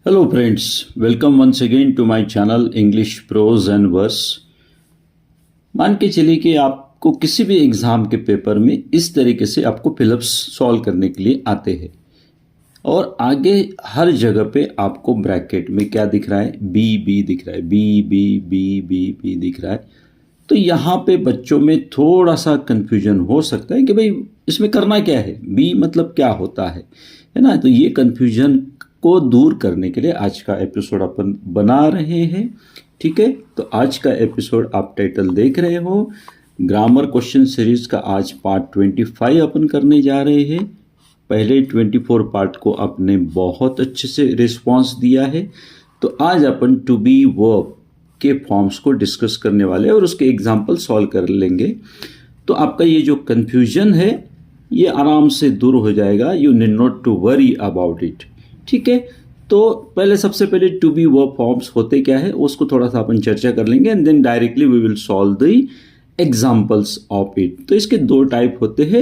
Hello friends, welcome once again to my channel English Prose and Verse। मान के चलिए कि आपको किसी भी एग्ज़ाम के पेपर में इस तरीके से आपको फिलअप्स सॉल्व करने के लिए आते हैं और आगे हर जगह पे आपको ब्रैकेट में क्या दिख रहा है, बी बी दिख रहा है, be be be be be दिख रहा है। तो यहाँ पे बच्चों में थोड़ा सा कन्फ्यूजन हो सकता है कि भाई इसमें करना क्या है, बी मतलब क्या होता है ना। तो ये कन्फ्यूजन को दूर करने के लिए आज का एपिसोड अपन बना रहे हैं। ठीक है, तो आज का एपिसोड आप टाइटल देख रहे हो, ग्रामर क्वेश्चन सीरीज का आज पार्ट 25 अपन करने जा रहे हैं। पहले 24 पार्ट को आपने बहुत अच्छे से रिस्पॉन्स दिया है, तो आज अपन टू बी वर्ब के फॉर्म्स को डिस्कस करने वाले हैं और उसके एग्जाम्पल सॉल्व कर लेंगे। तो आपका ये जो कन्फ्यूजन है ये आराम से दूर हो जाएगा। You need not to worry about it. ठीक है, तो पहले सबसे पहले टू बी वर्ब फॉर्म्स होते क्या है उसको थोड़ा सा अपन चर्चा कर लेंगे and then directly we will solve the examples of it. तो इसके दो टाइप होते हैं,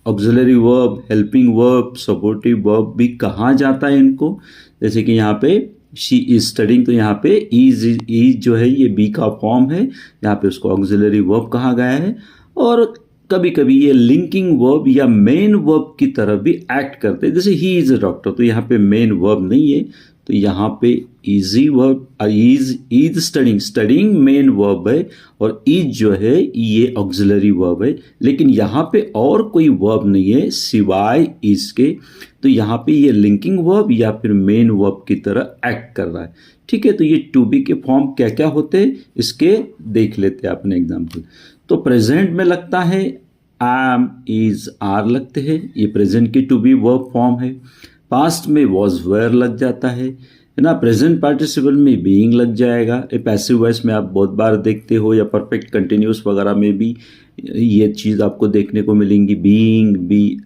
auxiliary verb, helping verb, supportive verb भी कहा जाता है इनको। जैसे कि यहाँ पे शी इज स्टडिंग, तो यहाँ पे इज जो है ये बी का फॉर्म है, यहाँ पे उसको ऑक्सिलरी वर्ब कहा गया है। और कभी कभी ये लिंकिंग वर्ब या मेन वर्ब की तरह भी एक्ट करते हैं, जैसे ही इज अ डॉक्टर, तो यहाँ पे मेन वर्ब नहीं है, तो यहाँ पे easy verb, is studying main verb है और इज जो है ये ऑक्सिलरी वर्ब है। लेकिन यहाँ पे और कोई वर्ब नहीं है सिवाय इज के, तो यहाँ पे ये लिंकिंग वर्ब या फिर मेन वर्ब की तरह एक्ट कर रहा है। ठीक है, तो ये टू बी के फॉर्म क्या क्या होते हैं इसके देख लेते हैं अपने एग्जाम्पल। तो प्रेजेंट में लगता है एम, इज, आर लगते हैं, ये प्रेजेंट की टू बी वर्ब फॉर्म है। पास्ट में वॉज, वेयर लग जाता है ना। प्रेजेंट पार्टिसिपल में बीइंग लग जाएगा। ए पैसिव वॉइस में आप बहुत बार देखते हो, या परफेक्ट कंटिन्यूस वगैरह में भी ये चीज़ आपको देखने को मिलेंगी, बीइंग,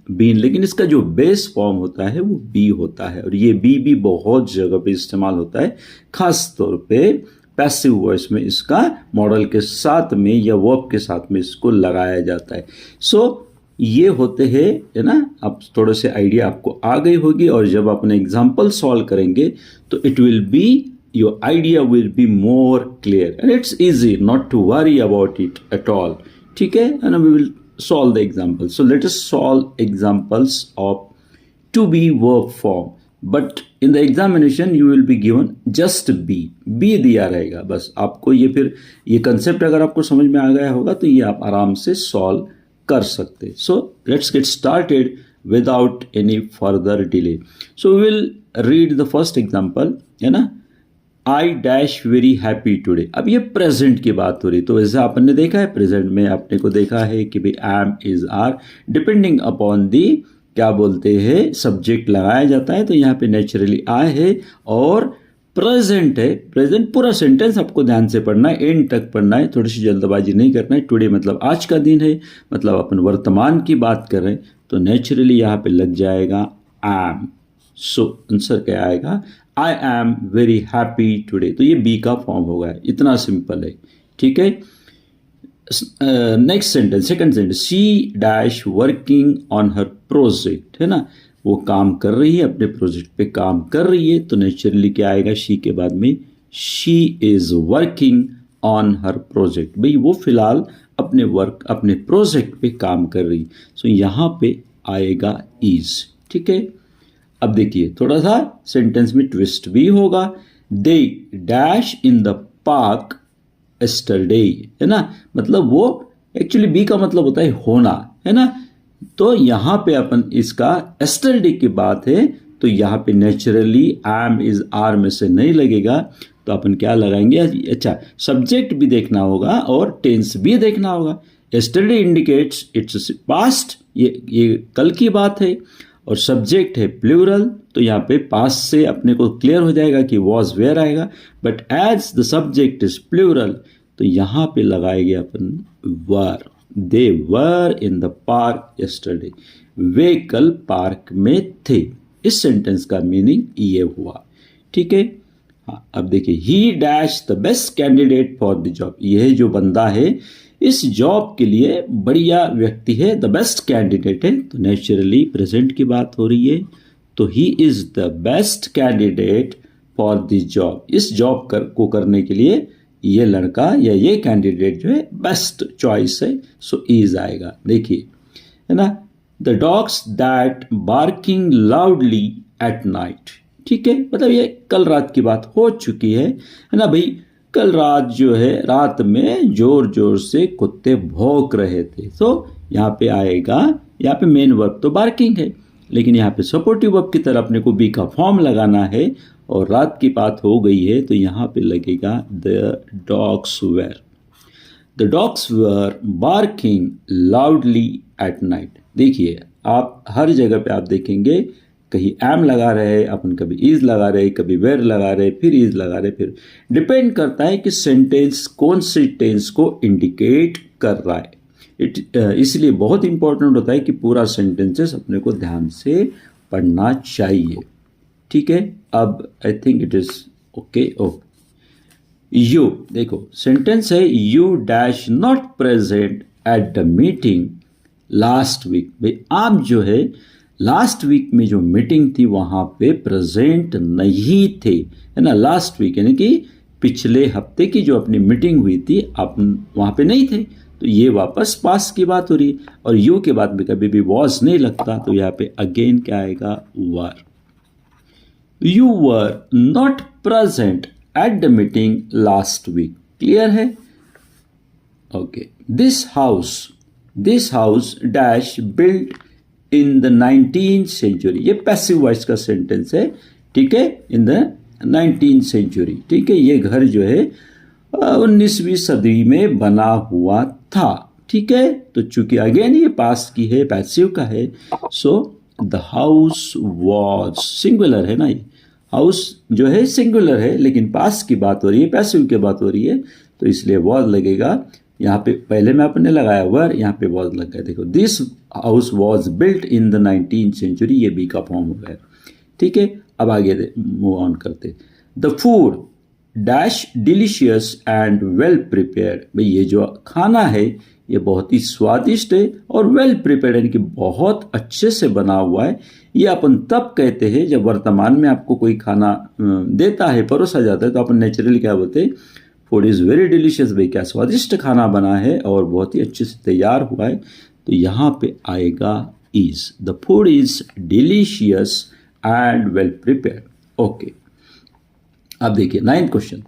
बीन। लेकिन इसका जो बेस फॉर्म होता है वो बी होता है और ये बी भी बहुत जगह पे इस्तेमाल होता है, खास तौर पे पैसिव वॉइस में इसका मॉडल के साथ में या वर्ब के साथ में इसको लगाया जाता है। सो ये होते हैं, है ना। अब थोड़े से आइडिया आपको आ गई होगी और जब अपने एग्जाम्पल सॉल्व करेंगे तो it will be, your idea will be more clear and it's easy not to worry about it at all. ठीक है, and we will solve the example. So let us solve examples of to be verb form, but in the examination you will be given just be दिया रहेगा बस। आपको ये फिर ये concept अगर आपको समझ में आ गया होगा तो ये आप आराम से सॉल्व कर सकते। So let's get started without any further delay. So we will read the first example, है ना। I dash very happy today. अब ये प्रेजेंट की बात हो रही, तो वैसे आपने देखा है प्रेजेंट में आपने को देखा है कि भाई am, is, are depending upon the क्या बोलते हैं सब्जेक्ट लगाया जाता है। तो यहाँ पे नेचुरली आई है और प्रेजेंट है। प्रेजेंट पूरा सेंटेंस आपको ध्यान से पढ़ना है, एंड तक पढ़ना है, थोड़ी सी जल्दबाजी नहीं करना है। टुडे मतलब आज का दिन है, मतलब अपन वर्तमान की बात कर रहे हैं, तो नेचुरली यहाँ पे लग जाएगा एम। सो आंसर क्या आएगा, I am very happy today. तो ये बी का फॉर्म होगा, इतना सिंपल है। ठीक है, next sentence, second sentence, she dash working on her project, है ना। वो काम कर रही है, अपने प्रोजेक्ट पे काम कर रही है, तो नेचुरली क्या आएगा शी के बाद में, she is working on her project. भाई वो फिलहाल अपने प्रोजेक्ट पे काम कर रही, सो यहाँ पे आएगा इज। ठीक है, अब देखिए थोड़ा सा सेंटेंस में ट्विस्ट भी होगा। They dash in the park yesterday, है ना। मतलब वो एक्चुअली बी का मतलब होता है होना, है ना। तो यहाँ पे अपन इसका एस्टरडे की बात है, तो यहाँ पे नेचुरली एम, इज, आर में से नहीं लगेगा, तो अपन क्या लगाएंगे। अच्छा, सब्जेक्ट भी देखना होगा और टेंस भी देखना होगा। एस्टरडे इंडिकेट्स इट्स पास्ट, ये कल की बात है, और सब्जेक्ट है प्लूरल, तो यहाँ पे पास्ट से अपने को क्लियर हो जाएगा कि वॉज, वेयर आएगा। But as the subject is plural, तो यहाँ पे लगाएंगे अपन were. They were in the park yesterday, वे कल पार्क में थे। इस सेंटेंस का मीनिंग ये हुआ। ठीक है, हाँ, अब देखिए, ही dash the best candidate for the job. यह जो बंदा है इस जॉब के लिए बढ़िया व्यक्ति है, द बेस्ट कैंडिडेट है, तो नेचुरली प्रेजेंट की बात हो रही है, तो he is the best candidate for this job, इस जॉब को करने के लिए ये लड़का या ये कैंडिडेट जो है बेस्ट चॉइस है, सो इज आएगा। देखिए है ना, the dogs that barking loudly at night, ठीक है, मतलब ये कल रात की बात हो चुकी है ना भाई। कल रात जो है, रात में जोर जोर से कुत्ते भौंक रहे थे, तो यहाँ पे आएगा, यहाँ पे मेन वर्ब तो बार्किंग है, लेकिन यहाँ पे सपोर्टिव वर्ब की तरह अपने को बी का फॉर्म लगाना है, और रात की बात हो गई है तो यहाँ पे लगेगा the dogs were barking loudly at night. देखिए आप हर जगह पे आप देखेंगे कहीं एम लगा रहे, अपन कभी इज लगा रहे, कभी वेर लगा रहे, फिर इज लगा रहे, फिर डिपेंड करता है कि सेंटेंस कौन से टेंस को इंडिकेट कर रहा है। इसलिए बहुत इंपॉर्टेंट होता है कि पूरा सेंटेंसेस अपने को ध्यान से पढ़ना चाहिए, ठीक है। अब I think it is okay. You देखो सेंटेंस है, you dash not present at the meeting last week. भाई आप जो है लास्ट वीक में जो मीटिंग थी वहां पे प्रेजेंट नहीं थे, है ना। लास्ट वीक यानी कि पिछले हफ्ते की जो अपनी मीटिंग हुई थी आप वहां पे नहीं थे, तो ये वापस पास्ट की बात हो रही है। और यू के बाद में कभी भी वॉज नहीं लगता, तो यहाँ पे अगेन क्या आएगा, were. You were not present at the meeting last week, clear है। Okay, this house dash built in the 19th century, ये पैसिव वॉइस का सेंटेंस है, ठीक है। इन द 19th सेंचुरी, ठीक है, ये घर जो है 19वीं सदी में बना हुआ था, ठीक है। तो चूंकि अगेन ये पास्ट की है, पैसिव का है, so the house was singular है ना, ये हाउस जो है सिंगुलर है, लेकिन पास्ट की बात हो रही है, पैसिव की बात हो रही है, तो इसलिए वॉज लगेगा। यहाँ पे पहले में आपने लगाया वर, यहाँ पे वॉज लग गया। देखो this house was built in the 19th century, ये बी का फॉर्म हो गया, ठीक है। अब आगे मूव ऑन करते। The food dash delicious and well prepared, भाई ये जो खाना है ये बहुत ही स्वादिष्ट है और वेल प्रिपेयर्ड यानी कि बहुत अच्छे से बना हुआ है। ये अपन तब कहते हैं जब वर्तमान में आपको कोई खाना देता है, परोसा जाता है, तो अपन नेचुरली क्या बोलते हैं, फूड इज़ वेरी डिलीशियस, भाई क्या स्वादिष्ट खाना बना है और बहुत ही अच्छे से तैयार हुआ है, तो यहाँ पे आएगा is. The food is delicious and well prepared. Okay, अब देखिए 9th question,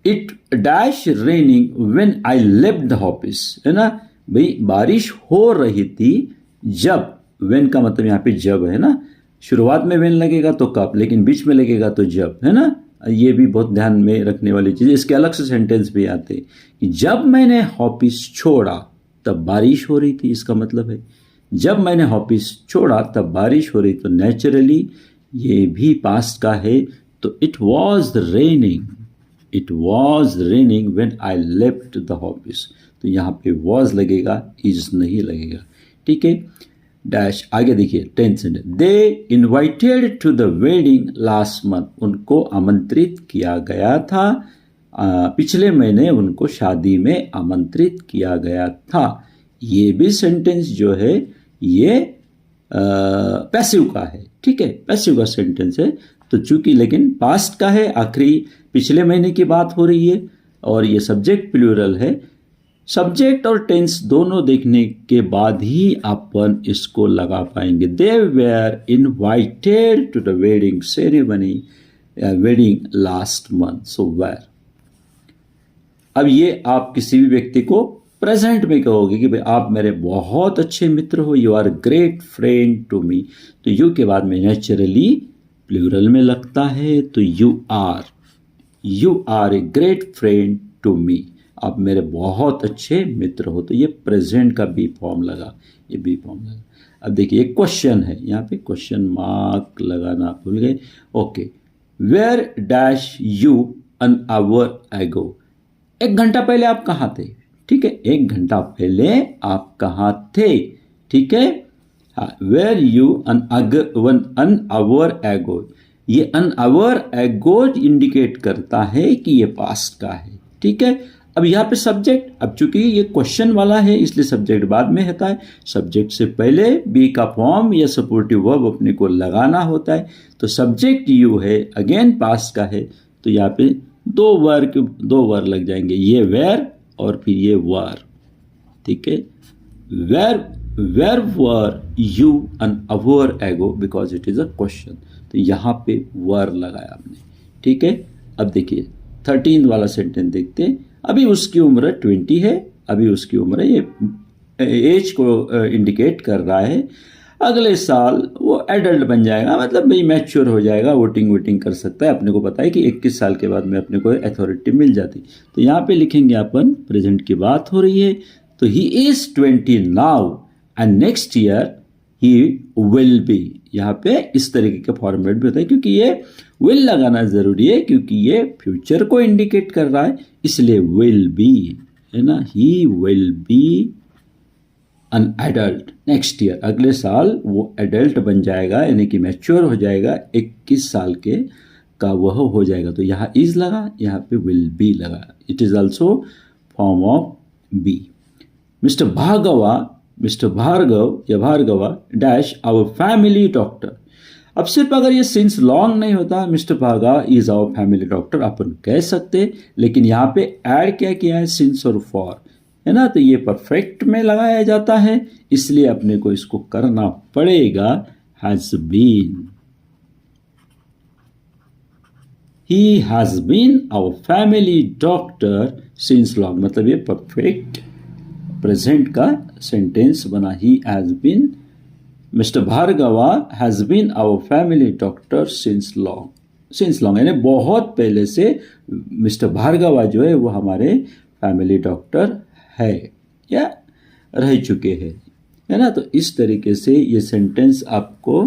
it dash raining when I left the office, है ना भाई, बारिश हो रही थी जब, व्हेन का मतलब यहाँ पे जब है ना, शुरुआत में व्हेन लगेगा तो कब, लेकिन बीच में लगेगा तो जब, है ना। ये भी बहुत ध्यान में रखने वाली चीज़, इसके अलग से सेंटेंस भी आते कि जब मैंने ऑफिस छोड़ा तब बारिश हो रही थी, इसका मतलब है जब मैंने ऑफिस छोड़ा तब बारिश हो रही, तो नेचुरली ये भी पास्ट का है, तो it was raining when I left the office, तो यहाँ पे वॉज लगेगा, इज नहीं लगेगा, ठीक है। डैश आगे देखिए 10th sentence, they invited to the wedding last month, उनको आमंत्रित किया गया था, पिछले महीने उनको शादी में आमंत्रित किया गया था। ये भी सेंटेंस जो है ये पैसिव का है, ठीक है, पैसिव का सेंटेंस है, तो चूंकि लेकिन पास्ट का है, आखिरी पिछले महीने की बात हो रही है, और ये सब्जेक्ट प्लूरल है। सब्जेक्ट और टेंस दोनों देखने के बाद ही अपन इसको लगा पाएंगे। They were invited to the wedding ceremony, wedding last month, so were. अब ये आप किसी भी व्यक्ति को प्रेजेंट में कहोगे कि भाई आप मेरे बहुत अच्छे मित्र हो, you are great friend to me, तो यू के बाद में नेचुरली प्लूरल में लगता है, तो you are a great friend to me, आप मेरे बहुत अच्छे मित्र हो, तो ये प्रेजेंट का बी फॉर्म लगा, ये बी फॉर्म लगा। अब देखिए एक क्वेश्चन है, यहाँ पे क्वेश्चन मार्क लगाना भूल गए। Okay, where dash you an hour ago, एक घंटा पहले आप कहाँ थे, ठीक है, एक घंटा पहले आप कहाँ थे, ठीक है। हाँ, वेयर यू एन आवर एगो, ये एन आवर एगो इंडिकेट करता है कि ये पास्ट का है, ठीक है। अब यहाँ पे सब्जेक्ट, अब चूंकि ये क्वेश्चन वाला है इसलिए सब्जेक्ट बाद में होता है। सब्जेक्ट से पहले बी का फॉर्म या सपोर्टिव वर्ब अपने को लगाना होता है। तो सब्जेक्ट यू है, अगेन पास्ट का है, तो यहाँ पे दो वर लग जाएंगे, ये वेर और फिर ये वर, ठीक है। वेर वर यू एन अवर एगो because it is a question, तो यहाँ पे वर लगाया आपने, ठीक है। अब देखिए 13 वाला सेंटेंस देखते हैं। अभी उसकी उम्र 20 है, अभी उसकी उम्र, ये एज को इंडिकेट कर रहा है। अगले साल वो एडल्ट बन जाएगा, मतलब भाई मैच्योर हो जाएगा, वोटिंग कर सकता है। अपने को पता है कि 21 साल के बाद में अपने को अथॉरिटी मिल जाती। तो यहाँ पे लिखेंगे अपन, प्रेजेंट की बात हो रही है, तो he is 20 now and next year he will be. यहाँ पे इस तरीके का फॉर्मेट भी होता है, क्योंकि ये विल लगाना जरूरी है, क्योंकि ये फ्यूचर को इंडिकेट कर रहा है, इसलिए विल बी है ना। He will be an adult next year, अगले साल वो एडल्ट बन जाएगा, यानी कि मैच्योर हो जाएगा, 21 साल के का वह हो जाएगा। तो यहाँ इज लगा, यहाँ पे विल बी लगा। It is also form of be. Mister Bhargav या Bhargava dash our family doctor. अब सिर्फ अगर ये सिंस लॉन्ग नहीं होता, mister Bhargav is our family doctor अपन कह सकते, लेकिन यहाँ पे ऐड क्या किया है, सिंस और फॉर, है ना। तो ये परफेक्ट में लगाया जाता है, इसलिए अपने को इसको करना पड़ेगा has been. He has been our family doctor since long, मतलब ये परफेक्ट प्रेजेंट का सेंटेंस बना। He has been, mister Bhargava has been our family doctor since long, यानी बहुत पहले से मिस्टर भार्गवा जो है वो हमारे फैमिली डॉक्टर है या रह चुके हैं, है ना। तो इस तरीके से ये सेंटेंस आपको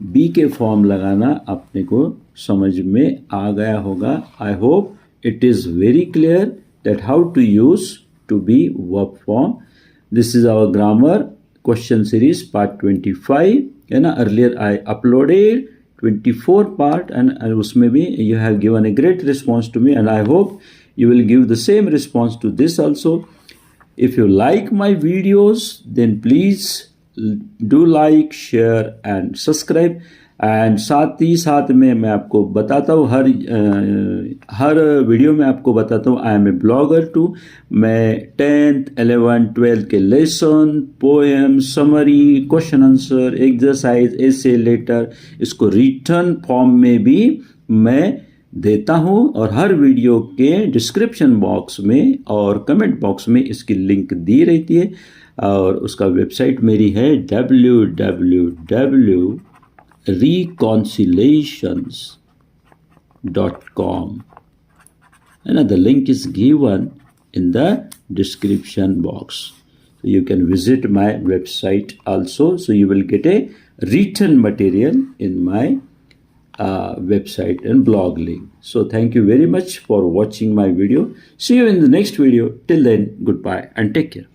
बी के फॉर्म लगाना अपने को समझ में आ गया होगा। I hope it is very clear that how to use to be verb form. This is our grammar question series part 25, है ना। Earlier I uploaded 24 part and उसमें भी you have given a great response to me and I hope you will give the same response to this also. If you like my videos then please do like, share and subscribe. And साथ ही साथ में मैं आपको बताता हूँ, हर video में आपको बताता हूँ I am a blogger too. मैं 10th, 11th, 12th के lesson, poem, summary, question answer, exercise, essay, letter, इसको रिटर्न फॉर्म में भी मैं देता हूँ। और हर वीडियो के डिस्क्रिप्शन बॉक्स में और कमेंट बॉक्स में इसकी लिंक दी रहती है। और उसका वेबसाइट मेरी है www.reconciliations.com, and the link is given in the description box, so you can visit my website also, so you will get a written material in my website and blog link. So thank you very much for watching my video. See you in the next video. Till then, goodbye and take care.